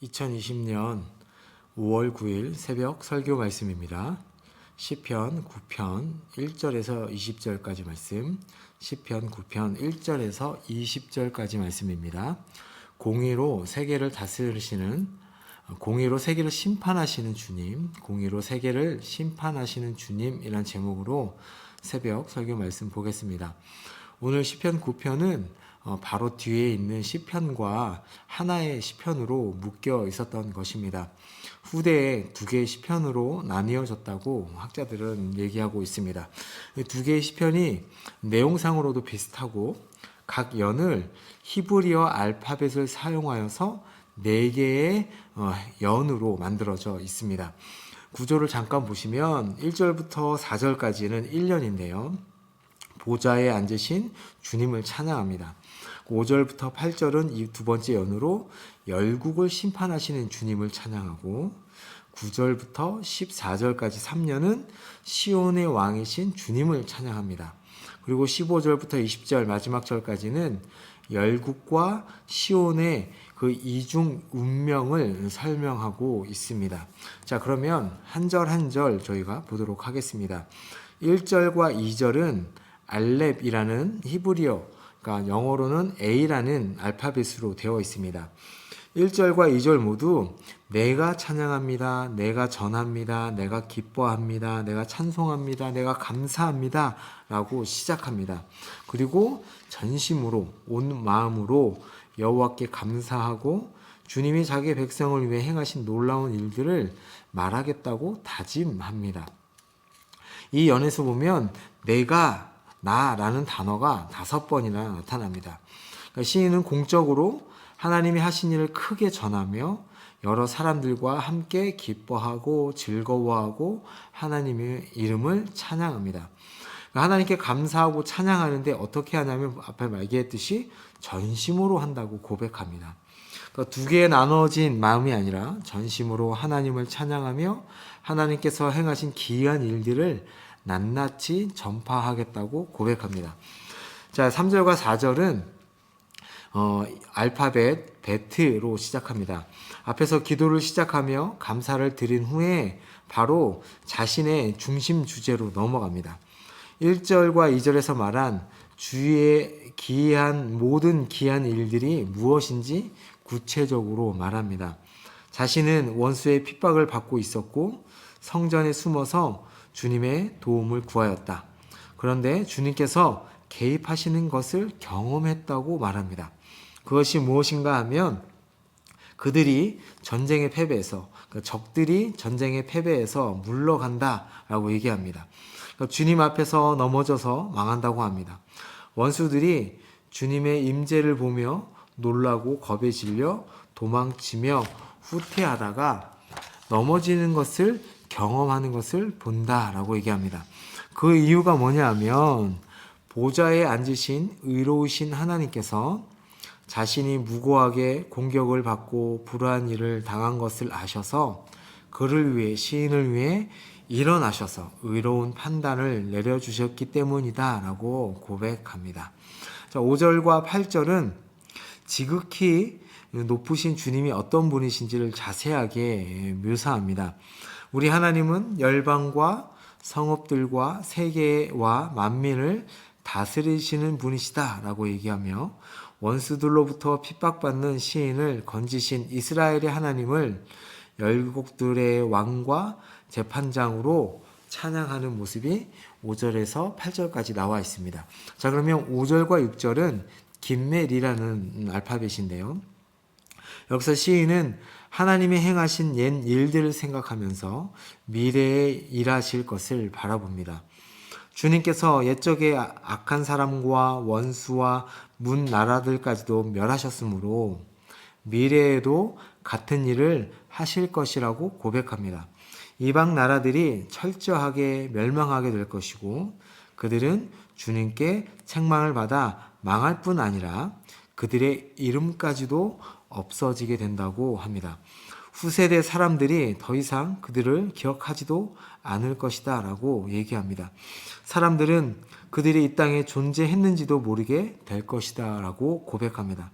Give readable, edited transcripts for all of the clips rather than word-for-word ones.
2020년 5월 9일 새벽 설교 말씀입니다. 시편 9편 1절에서 20절까지 말씀, 시편 9편 1절에서 20절까지 말씀입니다. 공의로 세계를 다스리시는, 공의로 세계를 심판하시는 주님, 공의로 세계를 심판하시는 주님이란 제목으로 새벽 설교 말씀 보겠습니다. 오늘 시편 9편은 바로 뒤에 있는 시편과 하나의 시편으로 묶여 있었던 것입니다. 후대에 두 개의 시편으로 나뉘어졌다고 학자들은 얘기하고 있습니다. 두 개의 시편이 내용상으로도 비슷하고 각 연을 히브리어 알파벳을 사용하여서 네 개의 연으로 만들어져 있습니다. 구조를 잠깐 보시면 1절부터 4절까지는 1년인데요. 보좌에 앉으신 주님을 찬양합니다. 5절부터 8절은 이 두 번째 연으로 열국을 심판하시는 주님을 찬양하고 9절부터 14절까지 3년은 시온의 왕이신 주님을 찬양합니다. 그리고 15절부터 20절 마지막 절까지는 열국과 시온의 그 이중 운명을 설명하고 있습니다. 자, 그러면 한 절 한 절 저희가 보도록 하겠습니다. 1절과 2절은 알렙이라는 히브리어, 그러니까 영어로는 A라는 알파벳으로 되어 있습니다. 1절과 2절 모두 내가 찬양합니다, 내가 전합니다, 내가 기뻐합니다, 내가 찬송합니다, 내가 감사합니다 라고 시작합니다. 그리고 전심으로 온 마음으로 여호와께 감사하고 주님이 자기의 백성을 위해 행하신 놀라운 일들을 말하겠다고 다짐합니다. 이 연에서 보면 내가, 나라는 단어가 5번이나 나타납니다. 그러니까 시인은 공적으로 하나님이 하신 일을 크게 전하며 여러 사람들과 함께 기뻐하고 즐거워하고 하나님의 이름을 찬양합니다. 그러니까 하나님께 감사하고 찬양하는데 어떻게 하냐면 앞에 얘기했듯이 전심으로 한다고 고백합니다. 그러니까 두 개에 나눠진 마음이 아니라 전심으로 하나님을 찬양하며 하나님께서 행하신 기이한 일들을 낱낱이 전파하겠다고 고백합니다. 자, 3절과 4절은 알파벳 베트로 시작합니다. 앞에서 기도를 시작하며 감사를 드린 후에 바로 자신의 중심 주제로 넘어갑니다. 1절과 2절에서 말한 주의 기이한 모든 기이한 일들이 무엇인지 구체적으로 말합니다. 자신은 원수의 핍박을 받고 있었고 성전에 숨어서 주님의 도움을 구하였다. 그런데 주님께서 개입하시는 것을 경험했다고 말합니다. 그것이 무엇인가 하면 그들이 전쟁에 패배해서, 적들이 전쟁에 패배해서 물러간다라고 얘기합니다. 주님 앞에서 넘어져서 망한다고 합니다. 원수들이 주님의 임재를 보며 놀라고 겁에 질려 도망치며 후퇴하다가 넘어지는 것을 경험하는 것을 본다라고 얘기합니다. 그 이유가 뭐냐면 보좌에 앉으신 의로우신 하나님께서 자신이 무고하게 공격을 받고 불우한 일을 당한 것을 아셔서 그를 위해, 시인을 위해 일어나셔서 의로운 판단을 내려주셨기 때문이다 라고 고백합니다. 자, 5절과 8절은 지극히 높으신 주님이 어떤 분이신지를 자세하게 묘사합니다. 우리 하나님은 열방과 성읍들과 세계와 만민을 다스리시는 분이시다 라고 얘기하며 원수들로부터 핍박받는 시인을 건지신 이스라엘의 하나님을 열국들의 왕과 재판장으로 찬양하는 모습이 5절에서 8절까지 나와 있습니다. 자, 그러면 5절과 6절은 김멜이라는 알파벳인데요. 여기서 시인은 하나님이 행하신 옛 일들을 생각하면서 미래에 일하실 것을 바라봅니다. 주님께서 옛적에 악한 사람과 원수와 문 나라들까지도 멸하셨으므로 미래에도 같은 일을 하실 것이라고 고백합니다. 이방 나라들이 철저하게 멸망하게 될 것이고 그들은 주님께 책망을 받아 망할 뿐 아니라 그들의 이름까지도 없어지게 된다고 합니다. 후세대 사람들이 더 이상 그들을 기억하지도 않을 것이다 라고 얘기합니다. 사람들은 그들이 이 땅에 존재했는지도 모르게 될 것이다 라고 고백합니다.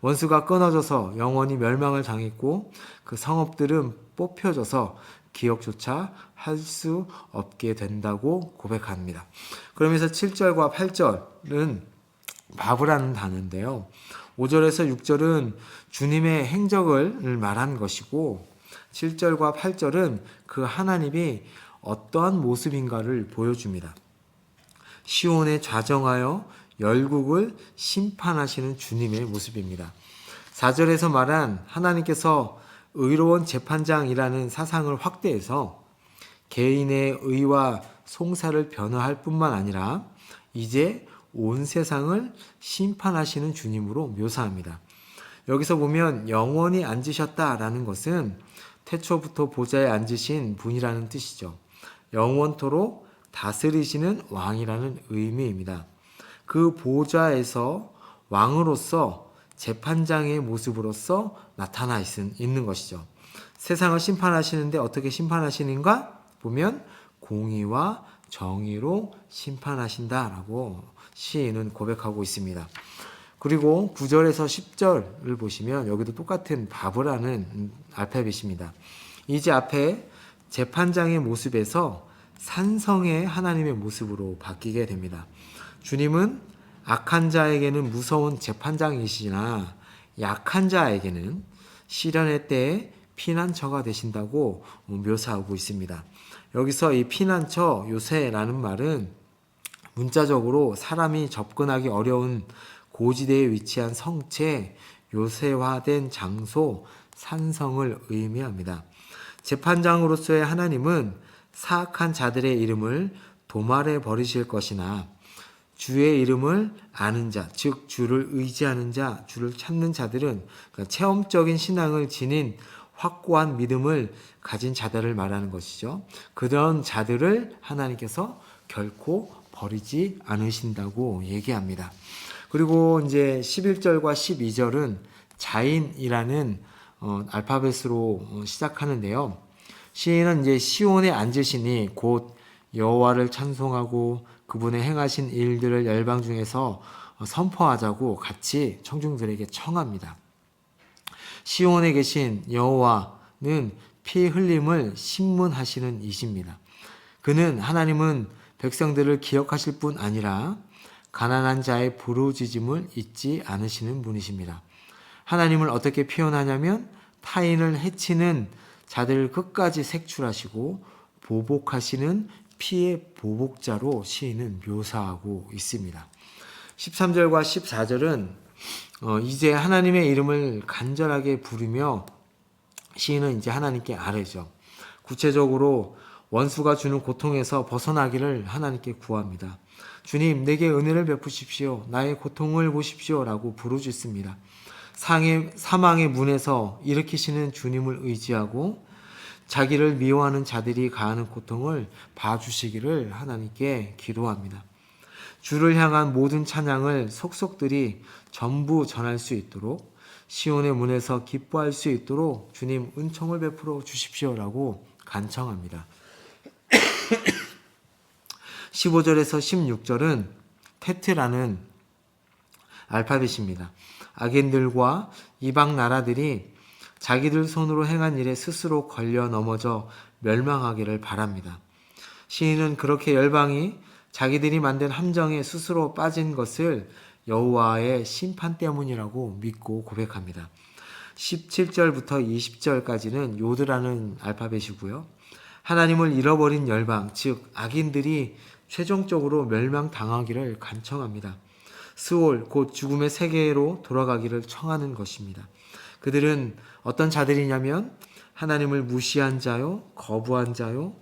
원수가 끊어져서 영원히 멸망을 당했고 그 성읍들은 뽑혀져서 기억조차 할 수 없게 된다고 고백합니다. 그러면서 7절과 8절은 바브라는 단어인데요. 5절에서 6절은 주님의 행적을 말한 것이고 7절과 8절은 그 하나님이 어떠한 모습인가를 보여줍니다. 시온에 좌정하여 열국을 심판하시는 주님의 모습입니다. 4절에서 말한 하나님께서 의로운 재판장이라는 사상을 확대해서 개인의 의와 송사를 변화할 뿐만 아니라 이제 온 세상을 심판하시는 주님으로 묘사합니다. 여기서 보면 영원히 앉으셨다라는 것은 태초부터 보좌에 앉으신 분이라는 뜻이죠. 영원토록 다스리시는 왕이라는 의미입니다. 그 보좌에서 왕으로서 재판장의 모습으로서 나타나 있는 것이죠. 세상을 심판하시는데 어떻게 심판하시는가? 보면 공의와 정의로 심판하신다라고 시인은 고백하고 있습니다. 그리고 9절에서 10절을 보시면 여기도 똑같은 바브라는 알파벳입니다. 이제 앞에 재판장의 모습에서 산성의 하나님의 모습으로 바뀌게 됩니다. 주님은 악한 자에게는 무서운 재판장이시나 약한 자에게는 시련의 때에 피난처가 되신다고 묘사하고 있습니다. 여기서 이 피난처, 요새라는 말은 문자적으로 사람이 접근하기 어려운 고지대에 위치한 성체, 요새화된 장소, 산성을 의미합니다. 재판장으로서의 하나님은 사악한 자들의 이름을 도말해 버리실 것이나 주의 이름을 아는 자, 즉 주를 의지하는 자, 주를 찾는 자들은 그러니까 체험적인 신앙을 지닌 확고한 믿음을 가진 자들을 말하는 것이죠. 그런 자들을 하나님께서 결코 버리지 않으신다고 얘기합니다. 그리고 이제 11절과 12절은 자인이라는 알파벳으로 시작하는데요. 시인은 이제 시온에 앉으시니 곧 여호와를 찬송하고 그분의 행하신 일들을 열방 중에서 선포하자고 같이 청중들에게 청합니다. 시온에 계신 여호와는 피 흘림을 신문하시는 이십니다. 그는 하나님은 백성들을 기억하실 뿐 아니라 가난한 자의 부르짖음을 잊지 않으시는 분이십니다. 하나님을 어떻게 표현하냐면 타인을 해치는 자들을 끝까지 색출하시고 보복하시는 피의 보복자로 시인은 묘사하고 있습니다. 13절과 14절은 이제 하나님의 이름을 간절하게 부르며 시인은 이제 하나님께 아뢰죠. 구체적으로 원수가 주는 고통에서 벗어나기를 하나님께 구합니다. 주님, 내게 은혜를 베푸십시오. 나의 고통을 보십시오. 라고 부르짖습니다. 사망의 문에서 일으키시는 주님을 의지하고 자기를 미워하는 자들이 가하는 고통을 봐주시기를 하나님께 기도합니다. 주를 향한 모든 찬양을 속속들이 전부 전할 수 있도록 시온의 문에서 기뻐할 수 있도록 주님 은총을 베풀어 주십시오라고 간청합니다. 15절에서 16절은 테트라는 알파벳입니다. 악인들과 이방 나라들이 자기들 손으로 행한 일에 스스로 걸려 넘어져 멸망하기를 바랍니다. 시인은 그렇게 열방이 자기들이 만든 함정에 스스로 빠진 것을 여호와의 심판 때문이라고 믿고 고백합니다. 17절부터 20절까지는 요드라는 알파벳이고요. 하나님을 잃어버린 열방, 즉 악인들이 최종적으로 멸망당하기를 간청합니다. 스올, 곧 죽음의 세계로 돌아가기를 청하는 것입니다. 그들은 어떤 자들이냐면 하나님을 무시한 자요, 거부한 자요,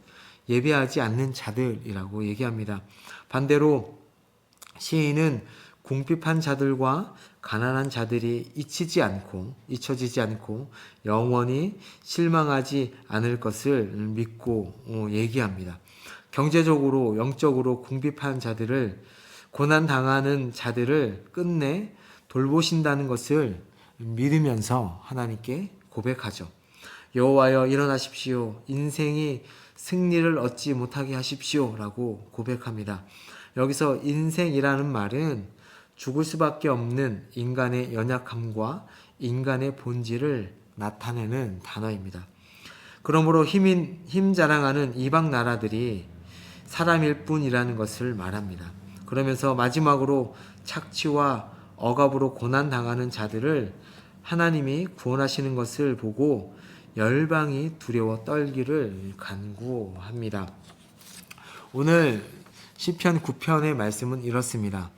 예배하지 않는 자들이라고 얘기합니다. 반대로 시인은 궁핍한 자들과 가난한 자들이 잊혀지지 않고 영원히 실망하지 않을 것을 믿고 얘기합니다. 경제적으로, 영적으로 궁핍한 자들을, 고난당하는 자들을 끝내 돌보신다는 것을 믿으면서 하나님께 고백하죠. 여호와여 일어나십시오. 인생이 승리를 얻지 못하게 하십시오. 라고 고백합니다. 여기서 인생이라는 말은 죽을 수밖에 없는 인간의 연약함과 인간의 본질을 나타내는 단어입니다. 그러므로 힘 자랑하는 이방 나라들이 사람일 뿐이라는 것을 말합니다. 그러면서 마지막으로 착취와 억압으로 고난당하는 자들을 하나님이 구원하시는 것을 보고 열방이 두려워 떨기를 간구합니다. 오늘 시편 9편의 말씀은 이렇습니다.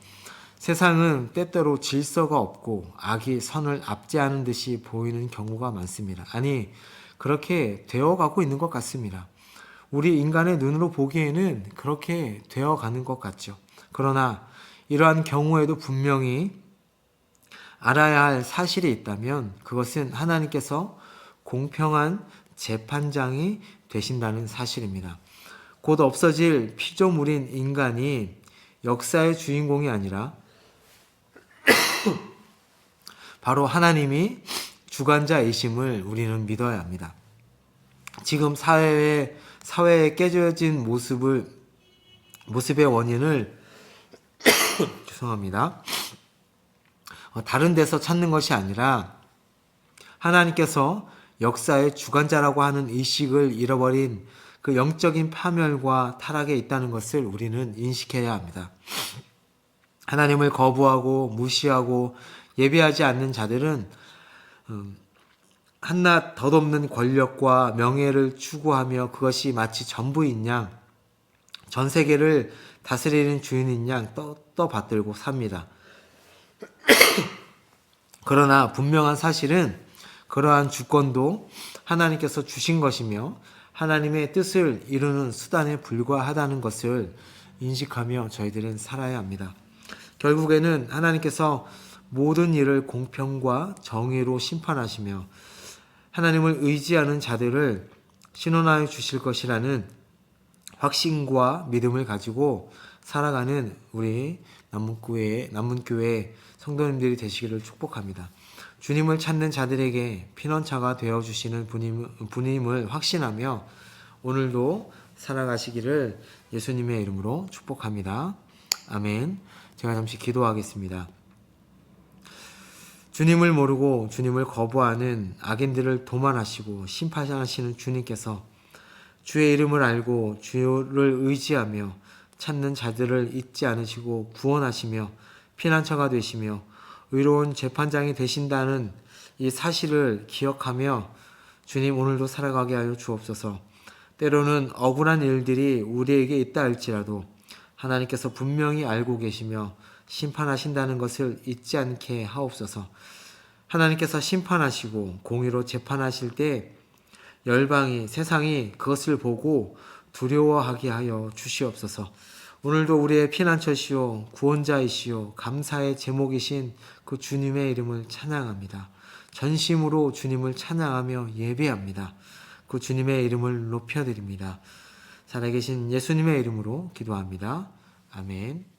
세상은 때때로 질서가 없고 악이 선을 압제하는 듯이 보이는 경우가 많습니다. 아니, 그렇게 되어가고 있는 것 같습니다. 우리 인간의 눈으로 보기에는 그렇게 되어가는 것 같죠. 그러나 이러한 경우에도 분명히 알아야 할 사실이 있다면 그것은 하나님께서 공평한 재판장이 되신다는 사실입니다. 곧 없어질 피조물인 인간이 역사의 주인공이 아니라 바로 하나님이 주관자이심을 우리는 믿어야 합니다. 지금 사회에 깨져진 모습의 원인을 죄송합니다. 다른 데서 찾는 것이 아니라 하나님께서 역사의 주관자라고 하는 의식을 잃어버린 그 영적인 파멸과 타락에 있다는 것을 우리는 인식해야 합니다. 하나님을 거부하고 무시하고 예배하지 않는 자들은 한낱 덧없는 권력과 명예를 추구하며 그것이 마치 전부인 양, 전 세계를 다스리는 주인인 양 떠받들고 삽니다. 그러나 분명한 사실은 그러한 주권도 하나님께서 주신 것이며 하나님의 뜻을 이루는 수단에 불과하다는 것을 인식하며 저희들은 살아야 합니다. 결국에는 하나님께서 모든 일을 공평과 정의로 심판하시며 하나님을 의지하는 자들을 신원하여 주실 것이라는 확신과 믿음을 가지고 살아가는 우리 남문교회 성도님들이 되시기를 축복합니다. 주님을 찾는 자들에게 피난처가 되어주시는 분임을 확신하며 오늘도 살아가시기를 예수님의 이름으로 축복합니다. 아멘. 제가 잠시 기도하겠습니다. 주님을 모르고 주님을 거부하는 악인들을 도만하시고 심판하시는 주님께서 주의 이름을 알고 주를 의지하며 찾는 자들을 잊지 않으시고 구원하시며 피난처가 되시며 의로운 재판장이 되신다는 이 사실을 기억하며 주님 오늘도 살아가게 하여 주옵소서. 때로는 억울한 일들이 우리에게 있다 할지라도 하나님께서 분명히 알고 계시며 심판하신다는 것을 잊지 않게 하옵소서. 하나님께서 심판하시고 공의로 재판하실 때 열방이 세상이 그것을 보고 두려워하게 하여 주시옵소서. 오늘도 우리의 피난처시오 구원자이시오 감사의 제목이신 그 주님의 이름을 찬양합니다. 전심으로 주님을 찬양하며 예배합니다. 그 주님의 이름을 높여드립니다. 살아계신 예수님의 이름으로 기도합니다. 아멘.